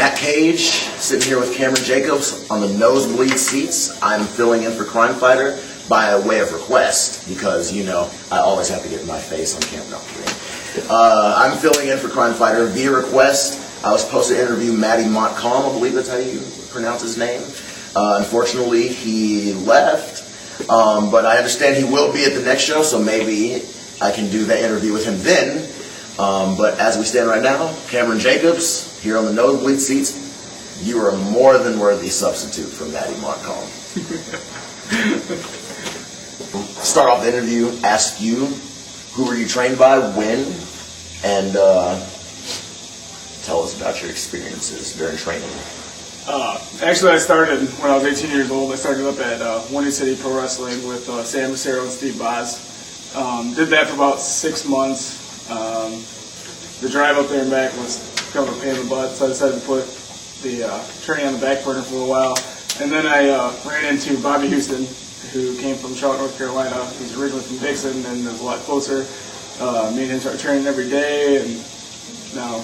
Matt Cage, sitting here with Cameron Jacobs on the nosebleed seats. I'm filling in for Crime Fighter by way of request because, you know, I always have to get my face on camera. I'm filling in for Crime Fighter via request. I was supposed to interview mmwa-sicw, I believe that's how you pronounce his name. Unfortunately, he left, but I understand he will be at the next show, so maybe I can do that interview with him then. But as we stand right now, Cameron Jacobs, here on the nosebleed seats, you are a more than worthy substitute for mmwa-sicw. Start off the interview, ask you, who were you trained by, when, and tell us about your experiences during training. Actually, I started when I was 18 years old. I started up at Windy City Pro Wrestling with Sam Macero and Steve Boz. Did that for about 6 months. The drive up there and back was kind of a pain in the butt, so I decided to put the training on the back burner for a while. And then I ran into Bobby Houston, who came from Charlotte, North Carolina. He's originally from Dixon and is a lot closer. Me and him started training every day, and now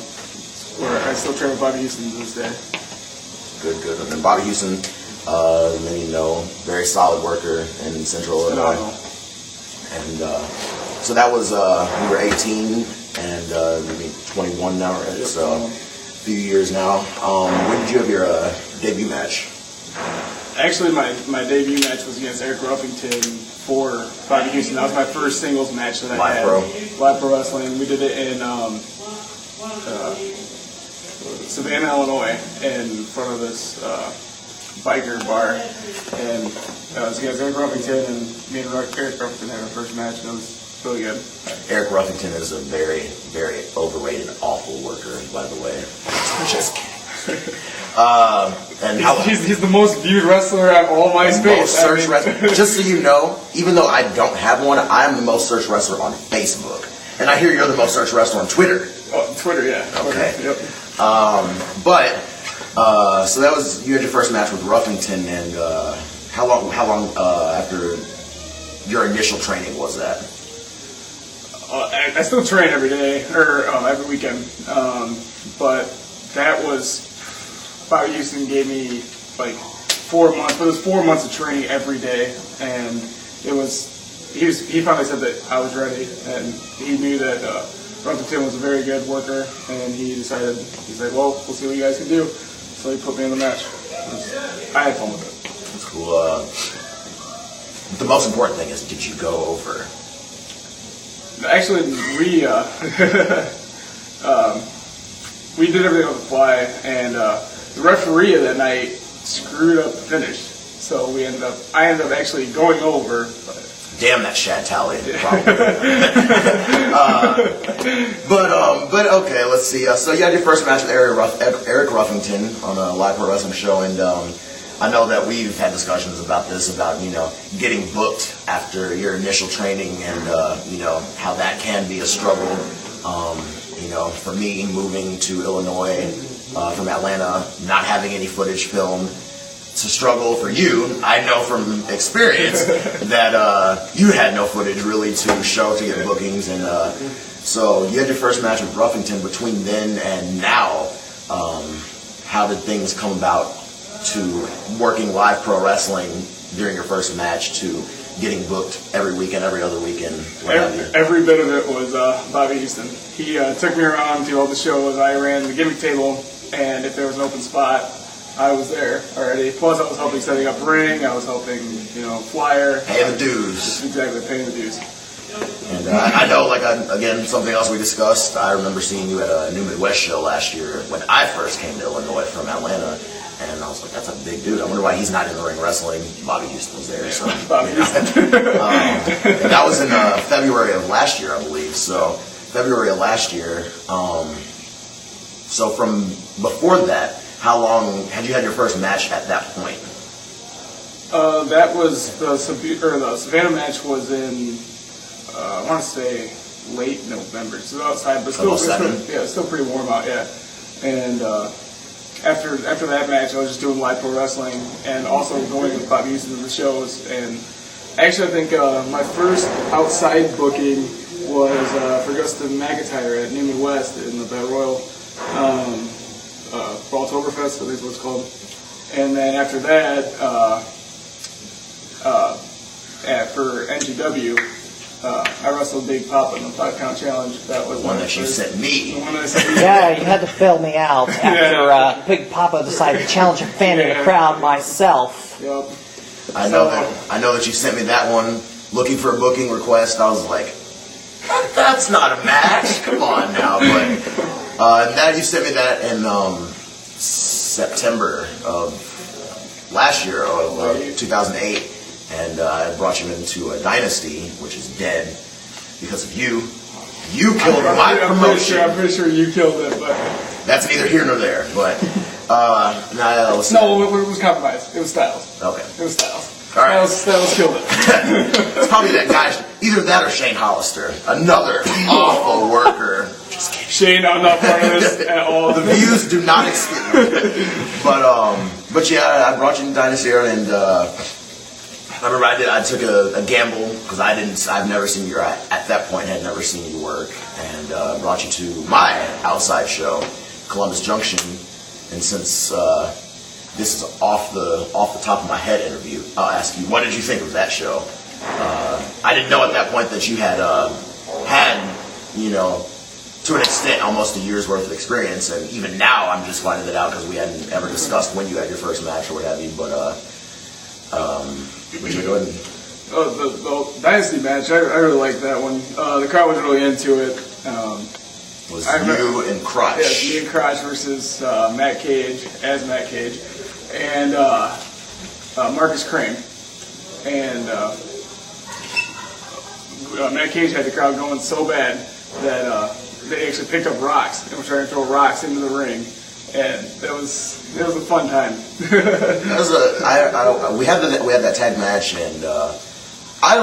I still train with Bobby Houston to this day. Good. And then Bobby Houston, you know, very solid worker in Central Illinois. And so that was, you were 18 and maybe 21 now, right? Yep. So a few years now. When did you have your debut match? Actually, my debut match was against Eric Ruffington for Bobby Houston. That was my first singles match that I had. Live Pro Wrestling. We did it in Savannah, Illinois, in front of this biker bar. And it was against Eric Ruffington, and me and Eric Ruffington had our first match, and it was really good. Eric Ruffington is a very, very overrated, awful worker, by the way. Just kidding. And he's the most viewed wrestler on all MySpace. Just so you know, even though I don't have one, I'm the most searched wrestler on Facebook. And I hear you're the most searched wrestler on Twitter. Oh, Twitter, yeah. Okay. Twitter, yep. So that was, you had your first match with Ruffington, and how long after your initial training was that? I still train every day, or every weekend, but that was, Bobby Houston gave me like 4 months, but it was 4 months of training every day, and it was, he finally said that I was ready, and he knew that Ruffington was a very good worker, and he decided, he's like, well, we'll see what you guys can do, so he put me in the match. I had fun with it. That's cool. The most important thing is, did you go over? Actually, we did everything on the fly, and the referee of that night screwed up the finish. So I ended up actually going over. Damn that Shad Tally. But okay, let's see. So you had your first match with Eric Ruffington on a Live Pro Wrestling show, and I know that we've had discussions about this, about, you know, getting booked after your initial training, and you know, how that can be a struggle. You know, for me, moving to Illinois from Atlanta, not having any footage filmed, it's a struggle for you. I know from experience that you had no footage really to show to get bookings, and so you had your first match with Ruffington. Between then and now, how did things come about to working Live Pro Wrestling during your first match to getting booked every weekend, every other weekend? Every bit of it was Bobby Houston. He took me around to all the shows. I ran the gimmick table, and if there was an open spot, I was there already. Plus, I was helping setting up ring. I was helping, you know, flyer. Paying the dues. Exactly, paying the dues. And I know, like, again, something else we discussed, I remember seeing you at a New Midwest show last year when I first came to Illinois from Atlanta. And I was like, that's a big dude. I wonder why he's not in the ring wrestling. Bobby Houston was there. So, Bobby Houston. And that was in February of last year, I believe. So February of last year. So from before that, how long had you had your first match at that point? That was the Savannah match was in, I want to say late November. So outside, but still pretty warm out. Yeah, and. After that match, I was just doing Live Pro Wrestling and also going with Bobby Houston to the shows. And actually, I think my first outside booking was for Justin McIntyre at New Midwest in the Battle Royal. For all Oktoberfest, I think is what it's called. And then after that, for NGW, I wrestled Big Papa in the 5-count challenge. That was The one that you sent me. The one that I sent me. Yeah, you had to fill me out after Big Papa decided to challenge a fan in the crowd myself. Yep. I know that you sent me that one looking for a booking request. I was like, that's not a match. Come on now. But now you sent me that in September of last year, of 2008. And I brought you into a dynasty, which is dead because of you. You killed my promotion. I'm pretty sure you killed it, but that's neither here nor there. But no, it was compromised. It was Styles. Okay, it was Styles. All right, Styles killed it. It's probably that guy. Either that or Shane Hollister, another awful worker. Just kidding. Shane, I'm not part of this at all. The views do not excuse. But yeah, I brought you in Dynasty era, and I remember I took a gamble because I've never seen you at that point had never seen you work, and brought you to my outside show, Columbus Junction. And since this is off the top of my head interview, I'll ask you, what did you think of that show? I didn't know at that point that you had to an extent almost a year's worth of experience, and even now I'm just finding it out because we hadn't ever discussed when you had your first match or what have you. But would you go ahead and... the Dynasty match, I really liked that one. The crowd was really into it. Was you and Crotch? Yeah, me and Crotch versus Matt Cage, and Marcus Crane. And Matt Cage had the crowd going so bad that they actually picked up rocks and were trying to throw rocks into the ring. And it was a fun time. We had that tag match, and I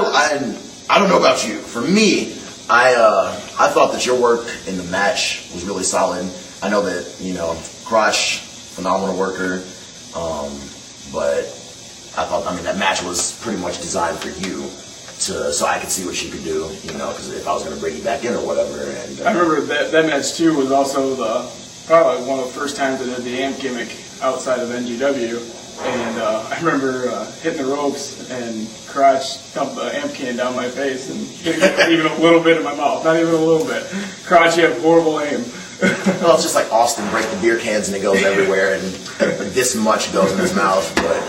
don't know about you. For me, I thought that your work in the match was really solid. I know that Crotch, phenomenal worker, but I thought that match was pretty much designed for you. So I could see what you could do, because if I was going to bring you back in or whatever. And I remember that match too was also probably one of the first times I did the amp gimmick outside of NGW, and I remember hitting the ropes and Crotch dumped the amp can down my face and hitting it even a little bit in my mouth, not even a little bit. Crotch, you have horrible aim. Well, it's just like Austin break the beer cans and it goes everywhere, and this much goes in his mouth, but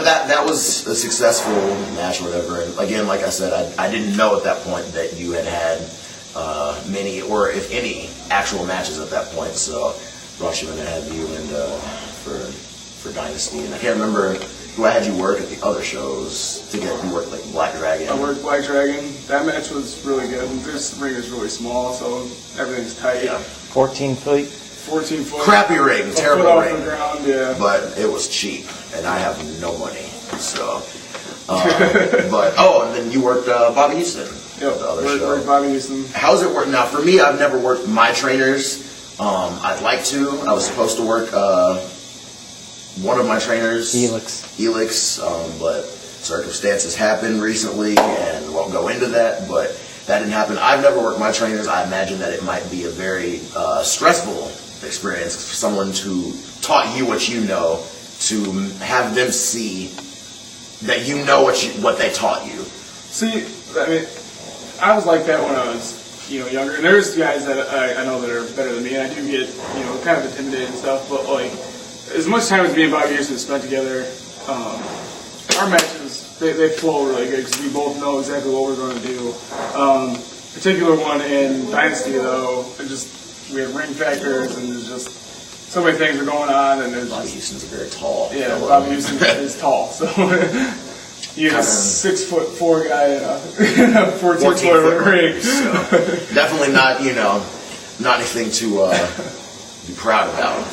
that was a successful match or whatever. And again, like I said, I didn't know at that point that you had many, or if any, actual matches at that point. So brought you in to have you and for Dynasty. And I can't remember who I had you work at the other shows. I think you worked like Black Dragon. I worked Black Dragon. That match was really good. This ring is really small, so everything's tight. Yeah. 14 feet. 14 foot. Crappy ring, terrible foot ring. Off the ground, yeah. But it was cheap, and I have no money. So, and then you worked Bobby Houston. Yep, the other show. worked Bobby Houston. How's it work now? For me, I've never worked my trainers. I'd like to. I was supposed to work one of my trainers, Elix, but circumstances happened recently, and won't go into that. But that didn't happen. I've never worked my trainers. I imagine that it might be a very stressful experience for someone who taught you what you know, to have them see that you know what they taught you. See, I mean, I was like that when I was, younger. And there's guys that I know that are better than me, and I do get, kind of intimidated and stuff. But like, as much time as me and Bobby Houston spent together, our matches they flow really good because we both know exactly what we're going to do. Particular one in Dynasty though, we have ring factors and there's just so many things are going on, and there's Bobby Houston's very tall. Yeah, Bobby Houston is tall, so. You're a 6'4" guy in a 14-foot ring. So definitely not, not anything to be proud about.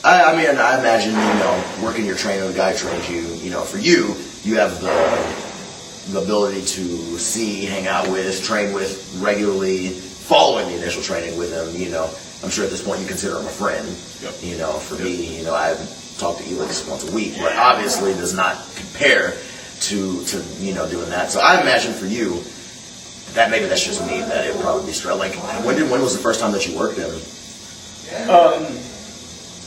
I imagine, working your trainer, the guy trained you. For you have the ability to see, hang out with, train with regularly, following the initial training with him. I'm sure at this point you consider him a friend. Yep. For me, I talk to Elix once a week, but obviously does not compare to doing that. So I imagine for you that maybe that's just me, that it would probably be stressful. Like when was the first time that you worked him?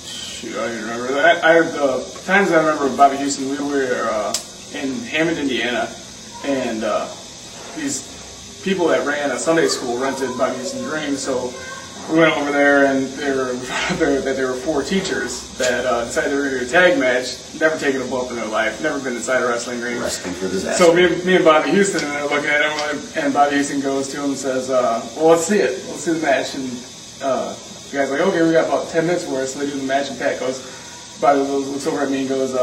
Shoot, I don't even remember that. The times I remember of Bobby Houston, we were in Hammond, Indiana, and these people that ran a Sunday school rented Bobby Houston's ring, so we went over there, and there were 4 teachers that decided they were going to do a tag match, never taken a bump in their life, never been inside a wrestling ring. Wrestling for disaster. So me and Bobby Houston are looking at him, and Bobby Houston goes to him and says, well, let's see it. Let's see the match. And the guy's like, okay, we got about 10 minutes for it, so they do the match, and Pat goes, Bobby looks over at me and goes,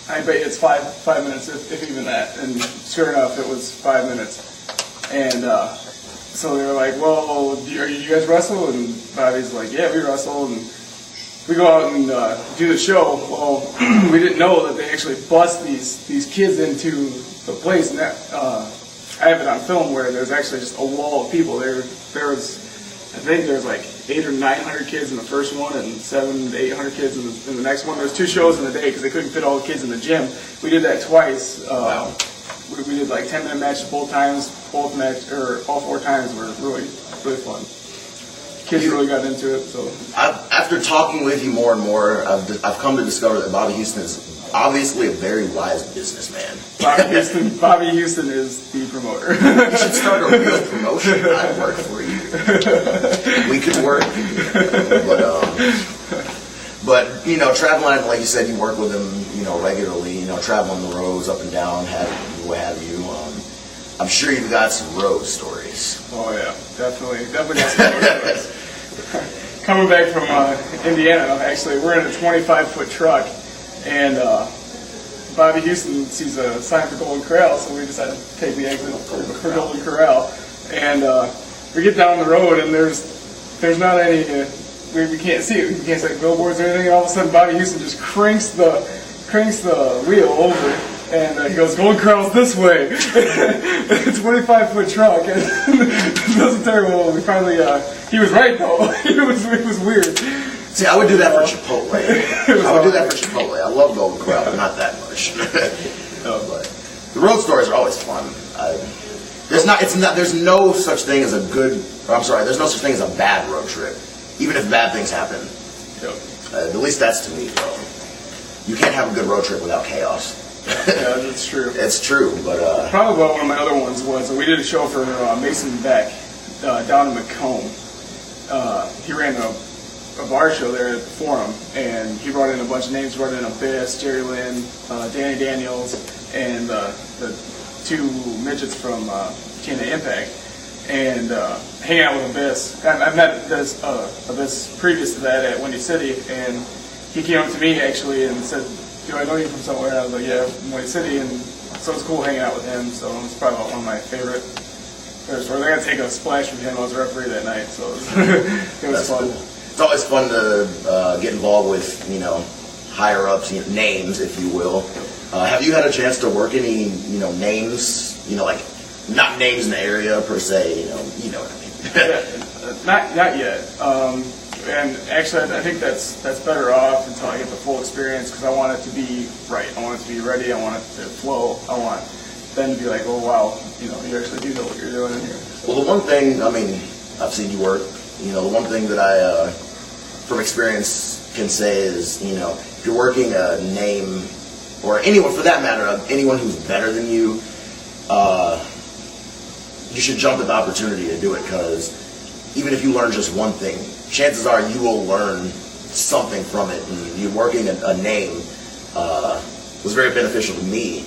I bet you it's five minutes, if even that. And sure enough, it was 5 minutes. And so they were like, well, are you guys wrestle? And Bobby's like, yeah, we wrestle. And we go out and do the show. Well, we didn't know that they actually bust these kids into the place. And that, I have it on film where there's actually just a wall of people. There was, I think there's like 800 or 900 kids in the first one and 700 to 800 kids in the next one. There's 2 shows in the day because they couldn't fit all the kids in the gym. We did that twice. Wow. We did like 10-minute matches both times. All 4 times were really, really fun. Kids really got into it. So after talking with you more and more, I've come to discover that Bobby Houston is obviously a very wise businessman. Bobby Houston is the promoter. You should start a real promotion. I'd work for you. We could work. But you know, traveling, like you said, you work with him, you know, regularly. You know, traveling the roads up and down, what have you. I'm sure you've got some road stories. Oh yeah, definitely got some road stories. Coming back from Indiana, actually, we're in a 25-foot truck, and Bobby Houston sees a sign for Golden Corral, so we decided to take the exit for Golden Corral. And we get down the road, and there's not any, we can't see it. We can't see like billboards or anything. And all of a sudden, Bobby Houston just cranks the wheel over, and he goes, Golden Corral's this way. It's a 25-foot truck. And it doesn't tell you, well, we finally, he was right though. It was weird. See, I would do that for Chipotle. I would do that for Chipotle. I love Golden Corral, but not that much. But the road stories are always fun. There's no such thing as there's no such thing as a bad road trip, even if bad things happen. Yep. At least that's to me, though. You can't have a good road trip without chaos. Yeah, that's true. It's true, but probably one of my other ones was we did a show for Mason Beck down in Macomb. He ran a bar show there at the Forum, and he brought in a bunch of names. He brought in Abyss, Jerry Lynn, Danny Daniels, and the 2 midgets from TNA Impact. And hanging out with Abyss. I met Abyss previous to that at Windy City, and he came up to me actually and said, do I know you from somewhere? And I was like, yeah, from Windy City. And so it's cool hanging out with him. So it's probably one of my favorite stories. I got to take a splash from him. I was a referee that night, so it was fun. Cool. It's always fun to get involved with, you know, higher ups, you know, names, if you will. Have you had a chance to work any, you know, names, you know, like not names in the area per se, you know what I mean? Yeah, not yet. And actually, I think that's better off until I get the full experience, because I want it to be right. I want it to be ready. I want it to flow. I want them to be like, oh wow, you know, you actually do know what you're doing in here. Well, the one thing, I mean, I've seen you work. You know, the one thing that I, from experience, can say is, you know, if you're working a name, or anyone for that matter, anyone who's better than you, you should jump at the opportunity to do it, because even if you learn just one thing, chances are you will learn something from it. And you working a name was very beneficial to me.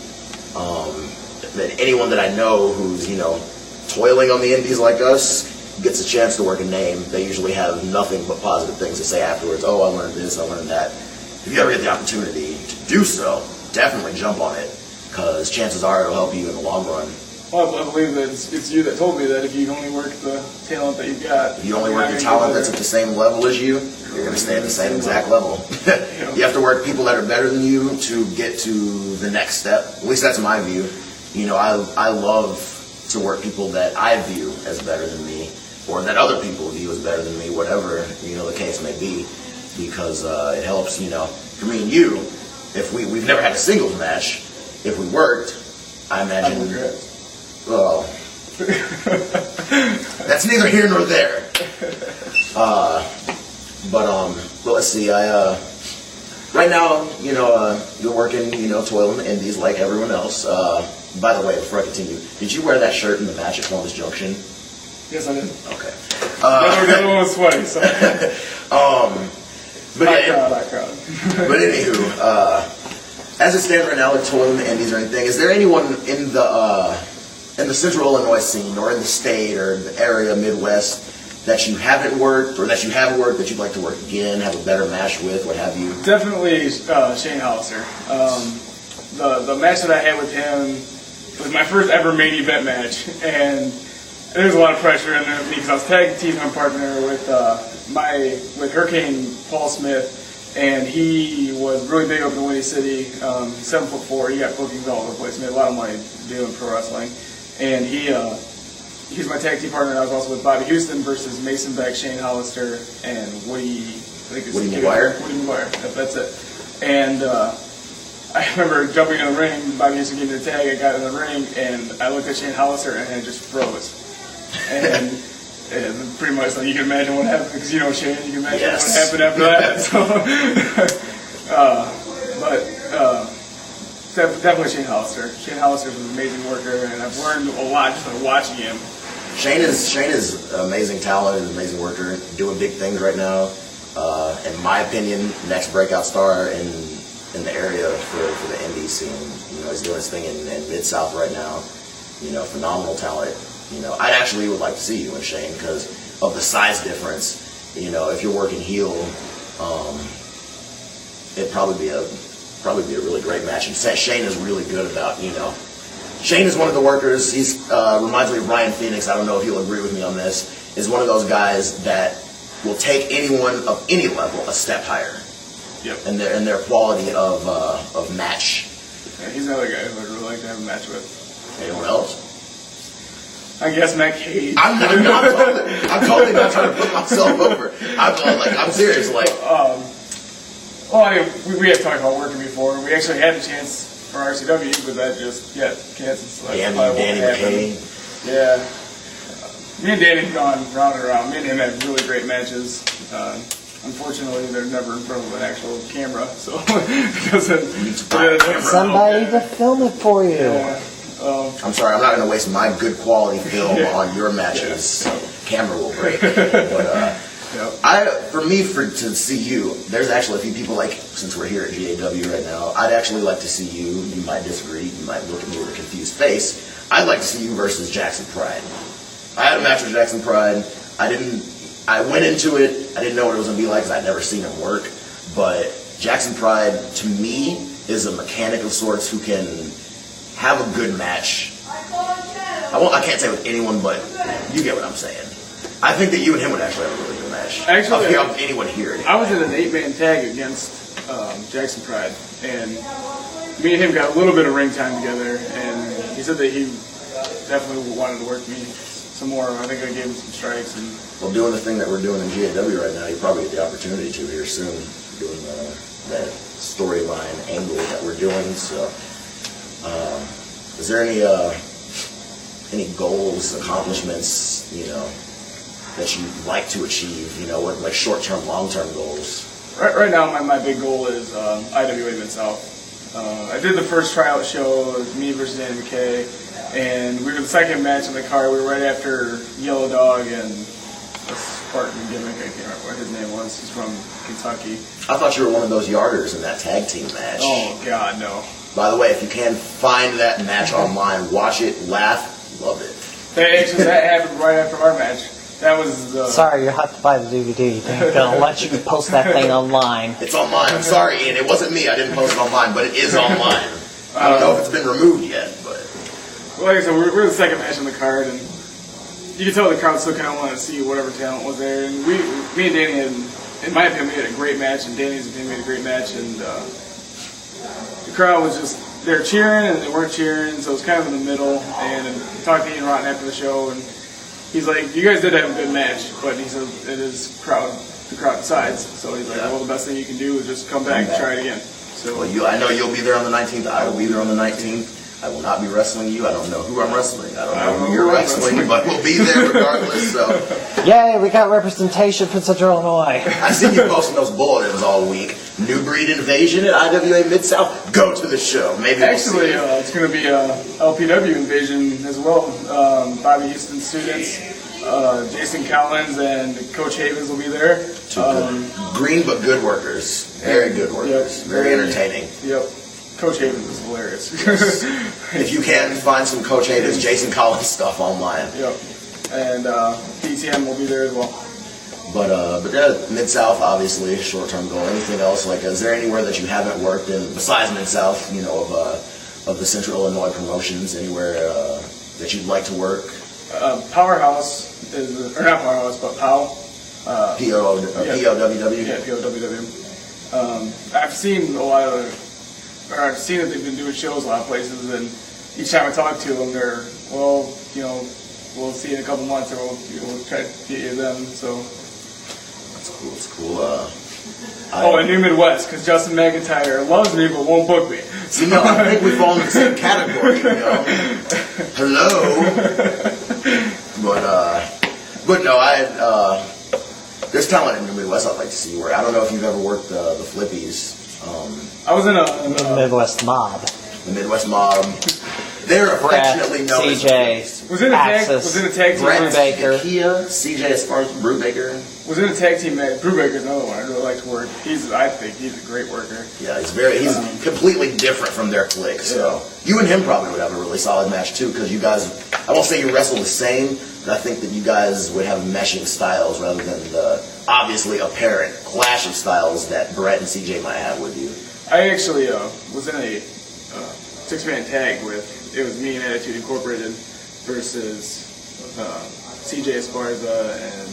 That anyone that I know who's, you know, toiling on the indies like us gets a chance to work a name, they usually have nothing but positive things to say afterwards. Oh, I learned this, I learned that. If you ever get the opportunity to do so, definitely jump on it, because chances are it'll help you in the long run. Well, I believe that it's you that told me that if you only work the talent that you've got. If you only work your talent that's at the same level as you, you're going to stay at the same exact level. You have to work people that are better than you to get to the next step. At least that's my view. You know, I love to work people that I view as better than me, or that other people view as better than me, whatever, you know, the case may be, because it helps, you know, for me and you, if we've never had a singles match, if we worked, I imagine, well, that's neither here nor there. but let's see. Right now, you're working, toiling the indies like everyone else. By the way, before I continue, did you wear that shirt in the match at Columbus Junction? Yes, I did. Okay. The other one was sweaty, so. But crowd. But anywho, as it stands right now, like toiling the indies or anything, is there anyone in the Central Illinois scene or in the state or the area, Midwest, that you haven't worked or that you have worked that you'd like to work again, have a better match with, what have you? Definitely Shane Hollister. The match that I had with him was my first ever main event match, and there was a lot of pressure in there because I was tag team partner with Hurricane Paul Smith, and he was really big up in Windy City. 7'4", he got bookings all over the place, made a lot of money doing pro wrestling, and he was my tag team partner. And I was also with Bobby Houston versus Mason Beck, Shane Hollister, and Woody McGuire. Woody McGuire. That's it. And I remember jumping in the ring. Bobby Houston gave me the tag. I got in the ring, and I looked at Shane Hollister, and I just froze. And pretty much, like, you can imagine what happened because you know Shane. You can imagine what happened after that. So, definitely Shane Hollister. Shane Hollister is an amazing worker, and I've learned a lot just by watching him. Shane is amazing talent and amazing worker, doing big things right now. In my opinion, next breakout star in the area for the indie scene. He's doing his thing in Mid-South right now. Phenomenal talent. I actually would like to see you and Shane because of the size difference. If you're working heel, it'd probably be a really great match. And Shane is really good about, Shane is one of the workers. He's reminds me of Ryan Phoenix. I don't know if you'll agree with me on this. Is one of those guys that will take anyone of any level a step higher. Yep. And their quality of match. Yeah, he's another guy who I'd really like to have a match with. Anyone else? I guess Matt Cage. I'm totally not trying to put myself over. I'm serious. Well, I mean, we have talked about working before. We actually had a chance for RCW, but that just canceled. So Danny McKay. Yeah. Me and Danny have gone round and around. Me and him had really great matches. Unfortunately, they're never in front of an actual camera, so it doesn't. Somebody to film it for you. Yeah. I'm sorry, I'm not going to waste my good quality film on your matches. Camera will break. But to see you, there's actually a few people, like, since we're here at GAW right now, I'd actually like to see you. You might disagree. You might look at me with a confused face. I'd like to see you versus Jackson Pride. I had a match with Jackson Pride. I went into it. I didn't know what it was going to be like because I'd never seen him work. But Jackson Pride, to me, is a mechanic of sorts who can have a good match. I can't say with anyone, but you get what I'm saying. I think that you and him would actually have a really good match. Actually, of anyone here. I was in an 8-man tag against Jackson Pride, and me and him got a little bit of ring time together, and he said that he definitely wanted to work me some more. I think I gave him some strikes. And well, doing the thing that we're doing in GAW right now, you probably get the opportunity to here soon, doing that storyline angle that we're doing. So, is there any goals, accomplishments, that you'd like to achieve? What, like, short-term, long-term goals? Right now, my big goal is IWA Mid-South. I did the first tryout show. It was me versus Danny McKay, and we were the second match in the card. We were right after Yellow Dog and a Spartan gimmick. I can't remember what his name was. He's from Kentucky. I thought you were one of those yarders in that tag team match. Oh, God, no. By the way, if you can find that match online, watch it, laugh, love it. That happened right after our match. That was Sorry, you'll have to buy the DVD. They're going to let you post that thing online. It's online. I'm sorry, Ian. It wasn't me. I didn't post it online, but it is online. I don't know if it's been removed yet, but... Well, like I said, we're the second match on the card, and you can tell the crowd still kind of wanted to see whatever talent was there. And me and Danny had, in my opinion, we had a great match, and Danny's opinion, we had a great match, and the crowd was just... They were cheering, and they weren't cheering, so it was kind of in the middle. And I talked to Ian Rotten after the show, and he's like, you guys did have a good match, but he said it is the crowd decides. So he's like, well, the best thing you can do is just come back and try it again. So I know you'll be there on the 19th. I will be there on the 19th. I will not be wrestling you. I don't know who I'm wrestling. I don't know who you're wrestling, but we'll be there regardless. So, yay, we got representation from Central Illinois. I seen you posting those bulletins all week. New breed invasion at IWA Mid-South. Go to the show. Maybe Actually, it's going to be a LPW invasion as well. Bobby Houston students, Jason Collins and Coach Havens will be there. Green but good workers. Very good workers. Yep. Very entertaining. Yep. Coach Havens is hilarious. If you can't find some Coach Havens, Jason Collins stuff online. Yep. And DTM will be there as well. But yeah, Mid-South, obviously, short-term goal. Anything else? Like, is there anywhere that you haven't worked in, besides Mid-South, you know, of the Central Illinois promotions, anywhere that you'd like to work? Powerhouse is, or not Powerhouse, but POW. POWW? Yeah, POWW. I've seen a lot of, or I've seen that they've been doing shows a lot of places, and each time I talk to them, they're, well, you know, we'll see you in a couple months, or we'll try to get you them, so. That's cool, it's cool. And New Midwest, because Justin McIntyre loves me but won't book me. See, no, I think we fall in the same category, you know. Hello. But no, there's talent in New Midwest I'd like to see work. I don't know if you've ever worked the Flippies. I was in a Midwest Mob. The Midwest Mob. They're affectionately known CJ, as was in a tag team. Brent Baker. Kia, CJ as far as Brubaker. Was in a tag team match. Brubaker's another one I really like to work. I think he's a great worker. Yeah, he's completely different from their clique. So you and him probably would have a really solid match too, because you guys, I won't say you wrestle the same, but I think that you guys would have meshing styles rather than the obviously apparent clash of styles that Brett and CJ might have with you. I actually was in a six-man tag with, it was me and Attitude Incorporated versus CJ Esparza, and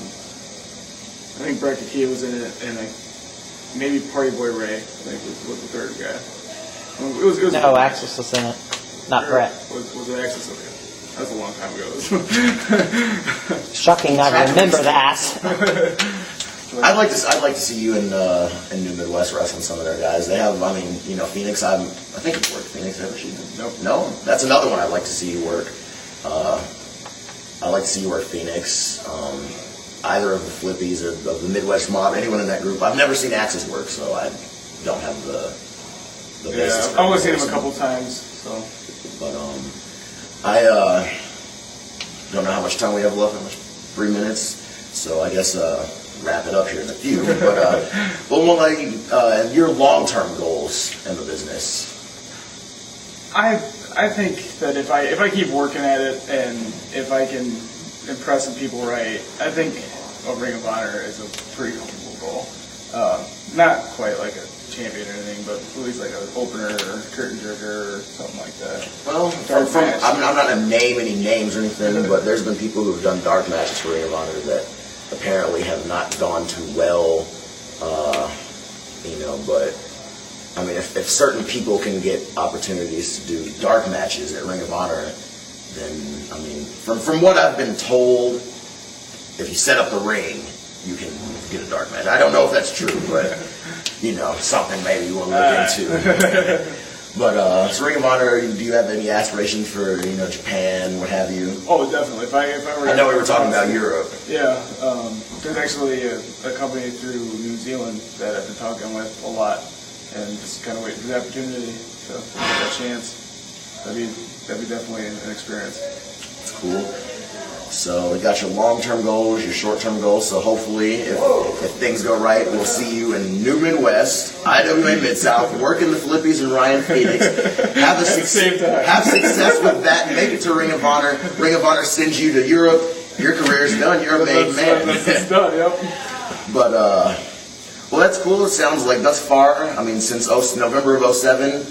I think Brett Kakia was in it, and maybe Party Boy Ray, I think was the third guy. It was no, Axis was in it, not Brett. Was it Axis? Okay. That was a long time ago. Shocking, I remember that. I'd like to see you in New Midwest wrestling some of their guys. They have, I mean, you know, Phoenix. I think you've worked Phoenix, haven't you? Nope. No, that's another one I'd like to see you work. I'd like to see you work Phoenix. Either of the Flippies or of the Midwest Mob, anyone in that group. I've never seen Axis work, so I don't have the basis. I've only seen him a couple times, so. But I don't know how much time we have left. 3 minutes. So I guess wrap it up here in a few. But your long-term goals in the business. I think that if I keep working at it and if I can impress some people right, I think a Ring of Honor is a pretty comfortable goal. Not quite like a champion or anything, but at least like an opener or curtain jerker or something like that. Well, I'm not going to name any names or anything, but there's been people who've done dark matches for Ring of Honor that apparently have not gone too well, you know, but I mean, if certain people can get opportunities to do dark matches at Ring of Honor, then, I mean, from what I've been told, if you set up the ring, you can get a dark match. I don't know if that's true, but, you know, something maybe we'll look into. But so Ring of Honor, do you have any aspirations for, you know, Japan, what have you? Oh, definitely. If I were, I know we were talking about Europe. Yeah, there's actually a company through New Zealand that I've been talking with a lot, and just kind of waiting for the opportunity to get that chance. That'd be definitely an experience. That's cool. So we got your long-term goals, your short-term goals. So hopefully, if things go right, we'll see you in New Midwest, IWA Mid-South, working the Flippies and Ryan Phoenix. Have success with that. Make it to Ring of Honor. Ring of Honor sends you to Europe. Your career's done. You're a made man. That's done. Yep. But well, that's cool. It sounds like thus far. I mean, since November of 2007,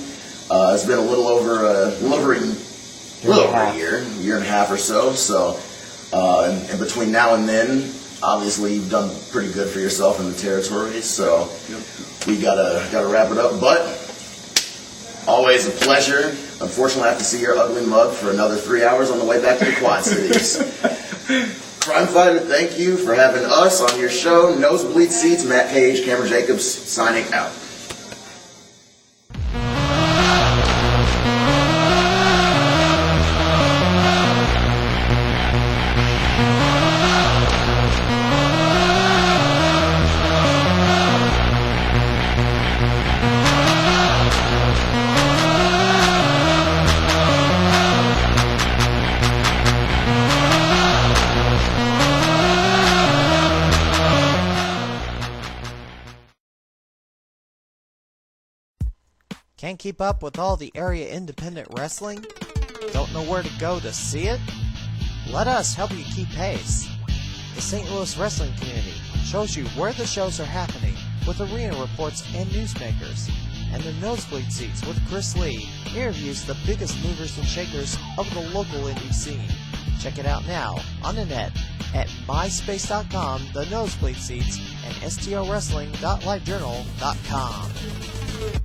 it's been a little over a year and a half or so. So. And between now and then, obviously you've done pretty good for yourself in the territory, so we gotta wrap it up. But always a pleasure. Unfortunately, I have to see your ugly mug for another 3 hours on the way back to the Quad Cities. Crime Fighter, thank you for having us on your show. Nosebleed Seats, Matt Cage, Cameron Jacobs, signing out. Can't keep up with all the area independent wrestling? Don't know where to go to see it? Let us help you keep pace. The St. Louis wrestling community shows you where the shows are happening with arena reports and newsmakers. And the Nosebleed Seats with Chris Lee interviews the biggest movers and shakers of the local indie scene. Check it out now on the net at myspace.com, the Nosebleed Seats, and strwrestling.livejournal.com.